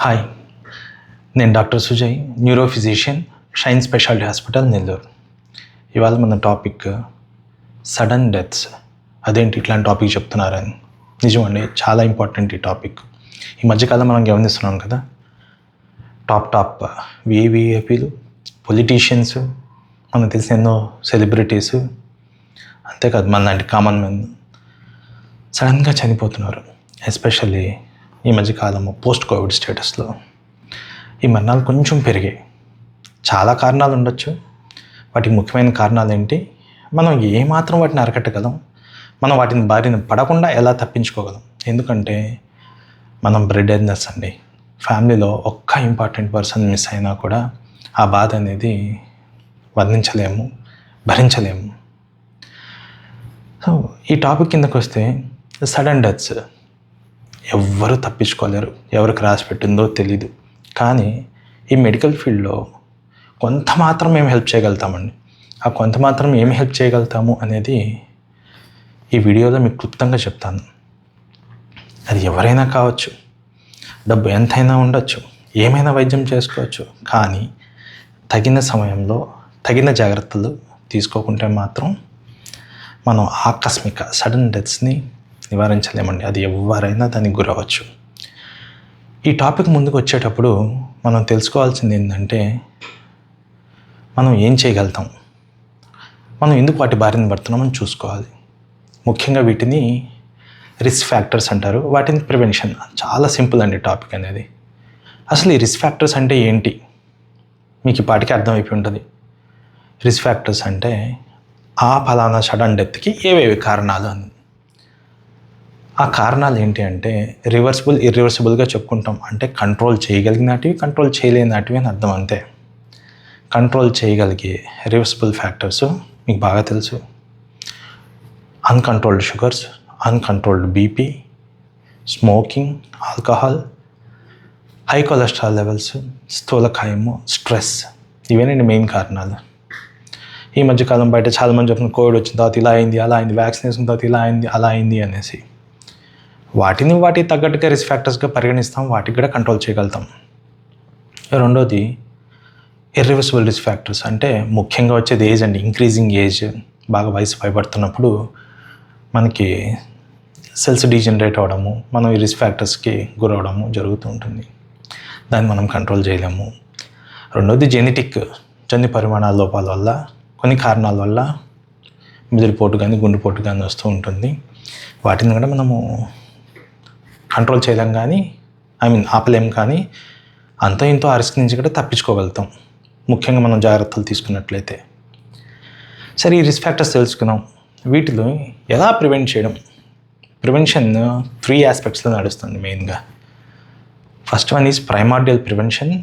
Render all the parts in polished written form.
Hi, నేను doctor Sujay, neuro physician, shine speciality hospital, Nellore. ఇవాళ మన టాపిక్ సడన్ డెత్స్. అదేంటి ఇట్లాంటి టాపిక్ చెప్తున్నారని. నిజమండి, చాలా ఇంపార్టెంట్ ఈ టాపిక్. ఈ మధ్యకాలం మనం గమనిస్తున్నాం కదా, టాప్ విఐపీలు, పొలిటీషియన్స్, మనకు తెలిసిన ఎన్నో సెలబ్రిటీస్, అంతేకాదు మన లాంటి కామన్ మెన్ సడన్గా చనిపోతున్నారు. ఎస్పెషల్లీ ఈ మధ్యకాలము పోస్ట్ కోవిడ్ స్టేటస్లో ఈ మరణాలు కొంచెం పెరిగాయి. చాలా కారణాలు ఉండొచ్చు. వాటికి ముఖ్యమైన కారణాలు ఏంటి, మనం ఏమాత్రం వాటిని అరికట్టగలం, మనం వాటిని బారిన పడకుండా ఎలా తప్పించుకోగలం. ఎందుకంటే మనం బ్రెడ్ ఎర్నర్స్ అండి. ఫ్యామిలీలో ఒక్క ఇంపార్టెంట్ పర్సన్ మిస్ అయినా కూడా ఆ బాధ అనేది వర్ణించలేము, భరించలేము. సో ఈ టాపిక్ కిందకు వస్తే సడన్ డెత్స్ ఎవ్వరూ తప్పించుకోలేరు, ఎవరికి రాసి పెట్టిందో తెలీదు. కానీ ఈ మెడికల్ ఫీల్డ్లో కొంత మాత్రం మేము హెల్ప్ చేయగలుగుతామండి. ఆ కొంత మాత్రం ఏమి హెల్ప్ చేయగలుగుతాము అనేది ఈ వీడియోలో మీకు క్లుప్తంగా చెప్తాను. అది ఎవరైనా కావచ్చు, డబ్బు ఎంతైనా ఉండొచ్చు, ఏమైనా వైద్యం చేసుకోవచ్చు. కానీ తగిన సమయంలో తగిన జాగ్రత్తలు తీసుకోకుంటే మాత్రం మనం ఆకస్మిక సడన్ డెత్స్ని నివారించలేమండి. అది ఎవరైనా దానికి గురవచ్చు. ఈ టాపిక్ ముందుకు వచ్చేటప్పుడు మనం తెలుసుకోవాల్సింది ఏంటంటే, మనం ఏం చేయగలుగుతాం, మనం ఎందుకు వాటి బారిన పడుతున్నామని చూసుకోవాలి. ముఖ్యంగా వీటిని రిస్క్ ఫ్యాక్టర్స్ అంటారు, వాటిని ప్రివెన్షన్. చాలా సింపుల్ అండి టాపిక్ అనేది. అసలు ఈ రిస్క్ ఫ్యాక్టర్స్ అంటే ఏంటి మీకు ఈ పాటికి అర్థమైపోయి ఉంటుంది. రిస్క్ ఫ్యాక్టర్స్ అంటే ఆ ఫలానా సడన్ డెత్కి ఏవేవి కారణాలు అని. ఆ కారణాలు ఏంటి అంటే రివర్సిబుల్, ఇర్రివర్సిబుల్గా చెప్పుకుంటాం. అంటే కంట్రోల్ చేయగలిగినటివి, కంట్రోల్ చేయలేనటివి అని అర్థం. అంతే. కంట్రోల్ చేయగలిగే రివర్సిబుల్ ఫ్యాక్టర్స్ మీకు బాగా తెలుసు. Uncontrolled sugars, uncontrolled BP, smoking, alcohol, high cholesterol levels, స్థూలకాయము, స్ట్రెస్. ఇవేనండి మెయిన్ కారణాలు. ఈ మధ్యకాలం బయట చాలామంది చెప్తున్నారు కోవిడ్ వచ్చిన తర్వాత ఇలా అయింది, అలా అయింది, వ్యాక్సిన్ వేసిన తర్వాత ఇలా అయింది, అలా అయింది అనేసి. వాటికి తగ్గట్టుగా రిస్క్ ఫ్యాక్టర్స్గా పరిగణిస్తాం, వాటికి కూడా కంట్రోల్ చేయగలుగుతాం. రెండోది ఇర్రివర్సిబుల్ రిస్క్ ఫ్యాక్టర్స్. అంటే ముఖ్యంగా వచ్చేది ఏజ్ అండి. ఇంక్రీజింగ్ ఏజ్, బాగా వయసు పైబడుతున్నప్పుడు మనకి సెల్స్ డీజనరేట్ అవ్వడము, మనం ఈ రిస్క్ ఫ్యాక్టర్స్కి గురవడము జరుగుతూ ఉంటుంది. దాన్ని మనం కంట్రోల్ చేయలేము. రెండోది జెనెటిక్, జన్యు పరిమాణాల లోపాల వల్ల, కొన్ని కారణాల వల్ల మెదడుపోటు కానీ గుండెపోటు కానీ వస్తూ ఉంటుంది. వాటిని కూడా మనము కంట్రోల్ చేయలేం, కానీ ఆపలేం. కానీ అంతో ఇంతో ఆ రిస్క్ నుంచి కూడా తప్పించుకోగలుగుతాం, ముఖ్యంగా మనం జాగ్రత్తలు తీసుకున్నట్లయితే. సరే, ఈ రిస్క్ ఫ్యాక్టర్స్ తెలుసుకున్నాం. వీటిలో ఎలా ప్రివెంట్ చేయడం. ప్రివెన్షన్ 3 ఆస్పెక్ట్స్లో నడుస్తుంది మెయిన్గా. First one is primordial prevention,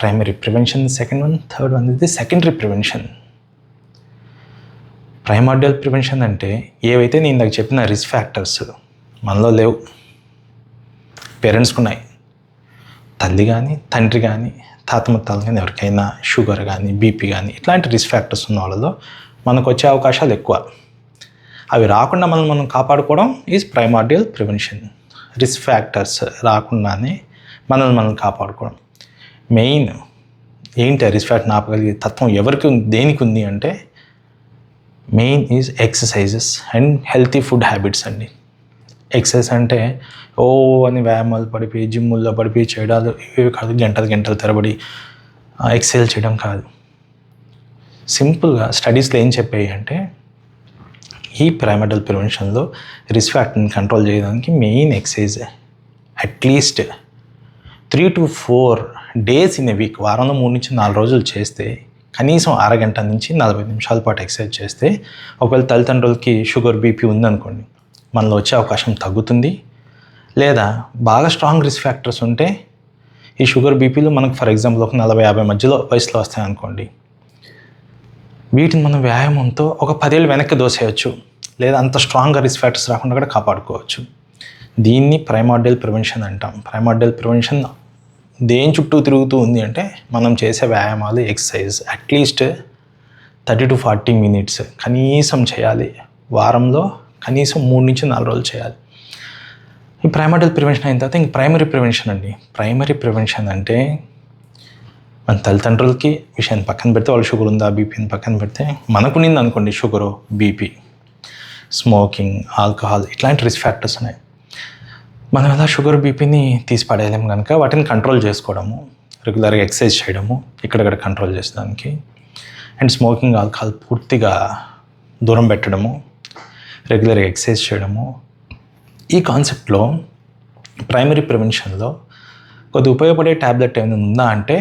primary prevention. Second one, third one ఇది సెకండరీ ప్రివెన్షన్. ప్రైమార్డియల్ ప్రివెన్షన్ అంటే ఏవైతే నేను ఇందాక చెప్పిన రిస్క్ ఫ్యాక్టర్స్ మనలో లేవు, పేరెంట్స్కి ఉన్నాయి. తల్లి కానీ, తండ్రి కానీ, తాత ముత్తాలు కానీ, ఎవరికైనా షుగర్ కానీ, బీపీ కానీ, ఇట్లాంటి రిస్క్ ఫ్యాక్టర్స్ ఉన్న వాళ్ళలో మనకు వచ్చే అవకాశాలు ఎక్కువ. అవి రాకుండా మనం కాపాడుకోవడం is primordial prevention. Risk factors రాకుండానే మనం కాపాడుకోవడం. మెయిన్ ఏంటి రిస్క్ ఫ్యాక్టర్ ఆపగలిగే తత్వం ఎవరికి ఉంది, దేనికి ఉంది అంటే main is exercises and healthy food habits అండి. ఎక్సర్సైజ్ అంటే అని వ్యాయామాలు పడిపోయి, జిమ్ముల్లో పడిపోయి చేయడాలు ఇవి కాదు. గంటలు తరబడి ఎక్సర్సైజ్ చేయడం కాదు. సింపుల్గా స్టడీస్లో ఏం చెప్పాయి అంటే, ఈ ప్రైమార్డియల్ ప్రివెన్షన్లో రిస్క్ ఫ్యాక్టర్ని కంట్రోల్ చేయడానికి main exercise at least 3 to 4 days in a week, వారంలో 3 నుంచి 4 రోజులు చేస్తే, కనీసం అరగంట నుంచి 45 నిమిషాల పాటు ఎక్సర్సైజ్ చేస్తే, ఒకవేళ తల్లిదండ్రులకి షుగర్ బీపీ ఉందనుకోండి, మనలో వచ్చే అవకాశం తగ్గుతుంది. లేదా బాగా స్ట్రాంగ్ రిస్క్ ఫ్యాక్టర్స్ ఉంటే ఈ షుగర్ బీపీలు మనకు ఫర్ ఎగ్జాంపుల్ ఒక 40-50 మధ్యలో వయసులో వస్తాయనుకోండి, వీటిని మనం వ్యాయామంతో ఒక 10 ఏళ్ళు వెనక్కి దోసేయచ్చు. లేదా అంత స్ట్రాంగ్గా రిస్క్ ఫ్యాక్టర్స్ రాకుండా కూడా కాపాడుకోవచ్చు. దీన్ని ప్రైమార్డియల్ ప్రివెన్షన్ అంటాం. ప్రైమార్డియల్ ప్రివెన్షన్ దేని చుట్టూ తిరుగుతూ ఉంది అంటే, మనం చేసే వ్యాయామాలు, ఎక్సర్సైజ్ అట్లీస్ట్ 30 to 40 minutes కనీసం చేయాలి. వారంలో కనీసం 3 నుంచి 4 రోజులు చేయాలి. ఈ ప్రైమర్డియల్ ప్రివెన్షన్ అయిన తర్వాత ఇంక ప్రైమరీ ప్రివెన్షన్ అండి. ప్రైమరీ ప్రివెన్షన్ అంటే మన తల్లిదండ్రులకి విషయాన్ని పక్కన పెడితే, వాళ్ళు షుగర్ ఉందా బీపీని పక్కన పెడితే, మనకునింది అనుకోండి షుగరు, బీపీ, స్మోకింగ్, ఆల్కహాల్ ఇట్లాంటి రిస్క్ ఫ్యాక్టర్స్ ఉన్నాయి. మనం ఎలా షుగర్ బీపీని తీసి పడేయలేము కనుక వాటిని కంట్రోల్ చేసుకోవడము, రెగ్యులర్గా ఎక్సర్సైజ్ చేయడము, ఇక్కడక్కడ కంట్రోల్ చేసేదానికి, అండ్ స్మోకింగ్, ఆల్కహాల్ పూర్తిగా దూరం పెట్టడము, రెగ్యులర్గా ఎక్సర్సైజ్ చేయడము. ఈ కాన్సెప్ట్లో ప్రైమరీ ప్రివెన్షన్లో కొద్ది ఉపయోగపడే ట్యాబ్లెట్ ఏమైనా ఉందా అంటే,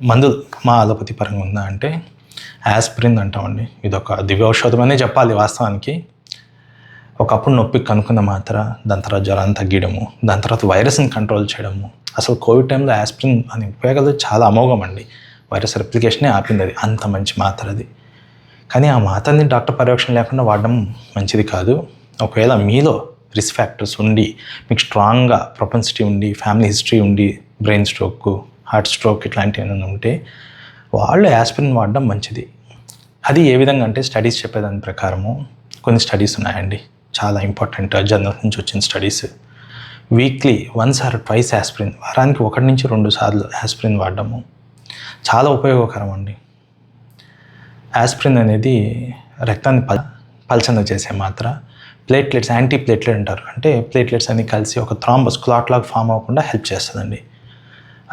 మందులు మా అలోపతి పరంగా ఉందా అంటే యాస్పిరిన్ అంటామండి. ఇదొక దివ్యౌషధం అనే చెప్పాలి వాస్తవానికి. ఒకప్పుడు నొప్పికి కనుక్కున్న మాత్ర, దాని తర్వాత జ్వరాన్ని తగ్గించడము, దాని తర్వాత వైరస్ని కంట్రోల్ చేయడము. అసలు కోవిడ్ టైంలో యాస్పిరిన్ అనే ఉపయోగాలు చాలా అమోఘం అండి. వైరస్ రెప్లికేషనే ఆపింది అది, అంత మంచి మాత్ర అది. కానీ ఆ మాత్రని డాక్టర్ పర్యవేక్షణ లేకుండా వాడడం మంచిది కాదు. ఒకవేళ మీలో రిస్క్ ఫ్యాక్టర్స్ ఉండి, మీకు స్ట్రాంగ్గా ప్రొపెన్సిటీ ఉండి, ఫ్యామిలీ హిస్టరీ ఉండి, బ్రెయిన్ స్ట్రోక్, హార్ట్ స్ట్రోక్ ఇట్లాంటివి ఏమైనా ఉంటే వాళ్ళు యాస్పిరిన్ వాడడం మంచిది. అది ఏ విధంగా అంటే స్టడీస్ చెప్పేదాని ప్రకారము కొన్ని స్టడీస్ ఉన్నాయండి, చాలా ఇంపార్టెంట్ జర్నల్ నుంచి వచ్చిన స్టడీస్. వీక్లీ 1 or 2 యాస్పిరిన్, వారానికి 1 నుంచి 2 సార్లు యాస్పిరిన్ వాడడము చాలా ఉపయోగకరం అండి. యాస్పిరిన్ అనేది రక్తాన్ని పల్చన చేసే మాత్ర. ప్లేట్లెట్స్, యాంటీ ప్లేట్లెట్ అంటారు, అంటే ప్లేట్లెట్స్ అన్ని కలిసి ఒక థ్రాంబస్ క్లాట్ లాగా ఫామ్ అవ్వకుండా హెల్ప్ చేస్తుందండి.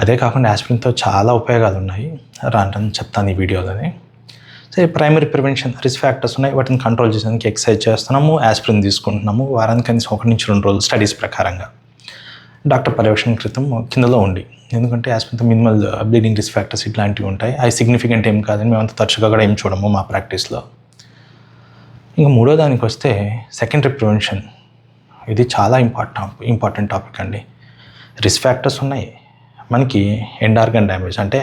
అదే కాకుండా యాస్పిరిన్తో చాలా ఉపయోగాలు ఉన్నాయి, రాను చెప్తాను ఈ వీడియోలోనే. So primary prevention risk factors ఉన్నాయి, వాటిని కంట్రోల్ చేసేందుకు ఎక్సర్సైజ్ చేస్తున్నాము, యాస్పిరిన్ తీసుకుంటున్నాము, వారానికి కనీసం 1 నుంచి 2 రోజులు స్టడీస్ ప్రకారంగా డాక్టర్ పర్యవేక్షణ క్రితం కిందలో ఉండి. ఎందుకంటే యాస్పిరిన్తో మినిమల్ బ్లీడింగ్ రిస్క్ ఫ్యాక్టర్స్ ఇట్లాంటివి ఉంటాయి. అవి సిగ్నిఫికెంట్ ఏం కాదని మేమంతా తరచుగా కూడా ఏం చూడము మా ప్రాక్టీస్లో. ఇంకా మూడో దానికి వస్తే సెకండరీ ప్రివెన్షన్. ఇది చాలా ఇంపార్టెంట్ టాపిక్ అండి. రిస్క్ ఫ్యాక్టర్స్ ఉన్నాయి మనకి, ఎండ్ ఆర్గన్ డ్యామేజ్ అంటే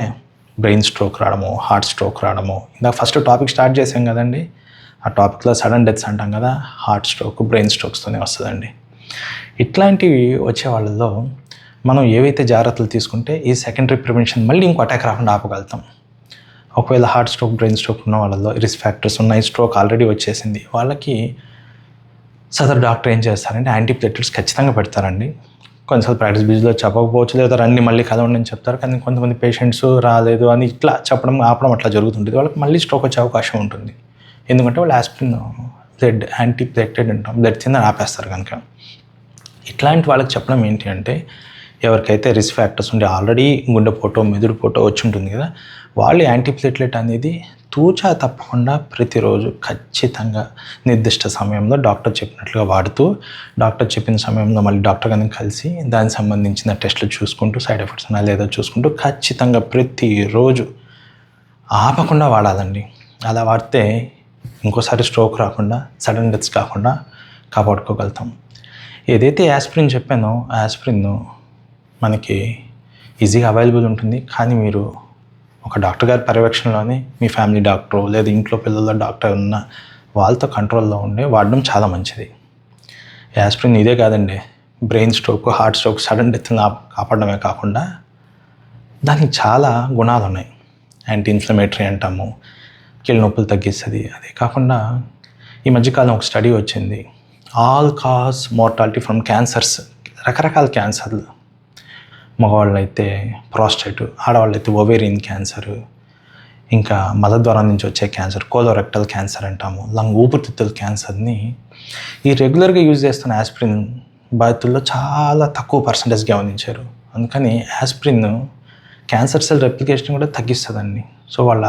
బ్రెయిన్ స్ట్రోక్ రావడము, హార్ట్ స్ట్రోక్ రావడము. ఇందాక ఫస్ట్ టాపిక్ స్టార్ట్ చేసాం కదండి, ఆ టాపిక్లో సడన్ డెత్స్ అంటాం కదా, హార్ట్ స్ట్రోక్, బ్రెయిన్ స్ట్రోక్స్తోనే వస్తుందండి. ఇట్లాంటివి వచ్చే వాళ్ళలో మనం ఏవైతే జాగ్రత్తలు తీసుకుంటే ఈ సెకండరీ ప్రివెన్షన్ మళ్ళీ ఇంకో అటాక్ రాకుండా ఆపగలుగుతాం. ఒకవేళ హార్ట్ స్ట్రోక్, బ్రెయిన్ స్ట్రోక్ ఉన్న వాళ్ళలో రిస్క్ ఫ్యాక్టర్స్ ఉన్నాయి, స్ట్రోక్ ఆల్రెడీ వచ్చేసింది, వాళ్ళకి సదరు డాక్టర్ ఏం చేస్తారంటే యాంటీప్లేటెట్స్ ఖచ్చితంగా పెడతారండి. కొన్నిసార్లు ప్రాక్టీస్ బిజీలో చెప్పకపోవచ్చు, లేదా రండి మళ్ళీ కలవండి అని చెప్తారు. కానీ కొంతమంది పేషెంట్స్ రాలేదు అని ఇట్లా చెప్పడం, ఆపడం అట్లా జరుగుతుంటుంది. వాళ్ళకి మళ్ళీ స్ట్రోక్ వచ్చే అవకాశం ఉంటుంది. ఎందుకంటే వాళ్ళు యాస్పిరిన్, బ్లడ్ యాంటీప్లేటెడ్ అంటాం, బ్లడ్ కింద ఆపేస్తారు కనుక. ఇట్లాంటి వాళ్ళకి చెప్పడం ఏంటి అంటే, ఎవరికైతే రిస్క్ ఫ్యాక్టర్స్ ఉంటే ఆల్రెడీ గుండెపోటో, మెదడుపోటో వచ్చి ఉంటుంది కదా, వాళ్ళు యాంటీప్లేట్లెట్ అనేది తూచా తప్పకుండా ప్రతిరోజు ఖచ్చితంగా నిర్దిష్ట సమయంలో డాక్టర్ చెప్పినట్లుగా వాడుతూ, డాక్టర్ చెప్పిన సమయంలో మళ్ళీ డాక్టర్ గారిని కలిసి దానికి సంబంధించిన టెస్టులు చూసుకుంటూ, సైడ్ ఎఫెక్ట్స్ ఉన్నా లేదో చూసుకుంటూ ఖచ్చితంగా ప్రతిరోజు ఆపకుండా వాడాలండి. అలా వాడితే ఇంకోసారి స్ట్రోక్ రాకుండా, సడన్ డెత్స్ కాకుండా కాపాడుకోగలుగుతాం. ఏదైతే యాస్పిరిన్ చెప్పానో, యాస్పిరిన్ మనకి ఈజీగా అవైలబుల్ ఉంటుంది. కానీ మీరు ఒక డాక్టర్ గారి పర్యవేక్షణలోనే, మీ ఫ్యామిలీ డాక్టరు లేదా ఇంట్లో పిల్లల డాక్టర్ ఉన్న వాళ్ళతో కంట్రోల్లో ఉండే వాడడం చాలా మంచిది. యాస్పిరిన్ ఇదే కాదండి, brain stroke, heart stroke, sudden డెత్ని కాపాడమే కాకుండా దానికి చాలా గుణాలు ఉన్నాయి. యాంటీ ఇన్ఫ్లమేటరీ అంటాము, కీళ్ళ నొప్పులు తగ్గిస్తుంది. అదే కాకుండా ఈ మధ్యకాలం ఒక స్టడీ వచ్చింది, all cause mortality from cancers, రకరకాల క్యాన్సర్లు. మగవాళ్ళు అయితే ప్రాస్టేట్, ఆడవాళ్ళు అయితే ఓవేరియన్ క్యాన్సర్, ఇంకా మలద్వారం నుంచి వచ్చే క్యాన్సర్, కోలోరెక్టల్ క్యాన్సర్ అంటాము, ఊపిరితిత్తుల క్యాన్సర్ని ఈ రెగ్యులర్గా యూజ్ చేస్తున్న యాస్పిరిన్ బాధితుల్లో చాలా తక్కువ పర్సంటేజ్ గమనించారు. అందుకని యాస్పిరిన్ క్యాన్సర్ సెల్ రెప్లికేషన్ కూడా తగ్గిస్తుందండి. సో వాళ్ళ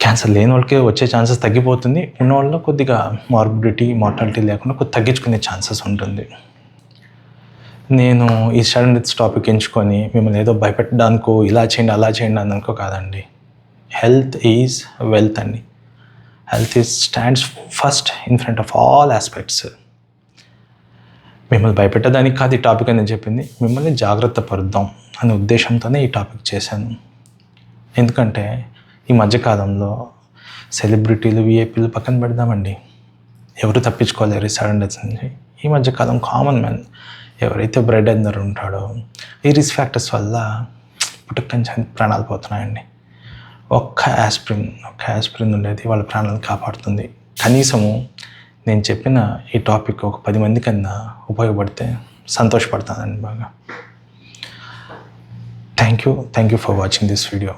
క్యాన్సర్ లేని వాళ్ళకి వచ్చే ఛాన్సెస్ తగ్గిపోతుంది, ఉన్న వాళ్ళలో కొద్దిగా మార్టాలిటీ లేకుండా కొద్దిగా తగ్గించుకునే ఛాన్సెస్ ఉంటుంది. నేను ఈ సడన్ డెత్స్ టాపిక్ ఎంచుకొని మిమ్మల్ని ఏదో భయపెట్టడానికో, ఇలా చేయండి అలా చేయండి అని అనుకో కాదండి. హెల్త్ ఈజ్ వెల్త్ అండి. Health is stands first in front of all aspects. మిమ్మల్ని భయపెట్టడానికి కాదు ఈ టాపిక్ అని చెప్పింది, మిమ్మల్ని జాగ్రత్త పరుద్దాం అనే ఉద్దేశంతోనే ఈ టాపిక్ చేశాను. ఎందుకంటే ఈ మధ్యకాలంలో సెలబ్రిటీలు, విఐపీలు పక్కన పెడదామండి, ఎవరు తప్పించుకోలేరు ఈ సడన్ డెత్స్ నుంచి. ఈ మధ్యకాలం కామన్ మ్యాన్ ఎవరైతే బ్రెడ్ అందరు ఉంటాడో ఈ రిస్క్ ఫ్యాక్టర్స్ వల్ల పుట్టుకని ప్రాణాలు పోతున్నాయండి. ఒక్క యాస్పిరిన్ ఉండేది వాళ్ళ ప్రాణాలను కాపాడుతుంది. కనీసము నేను చెప్పిన ఈ టాపిక్ ఒక 10 మంది కన్నా ఉపయోగపడితే సంతోషపడతానండి బాగా. Thank you for watching this video.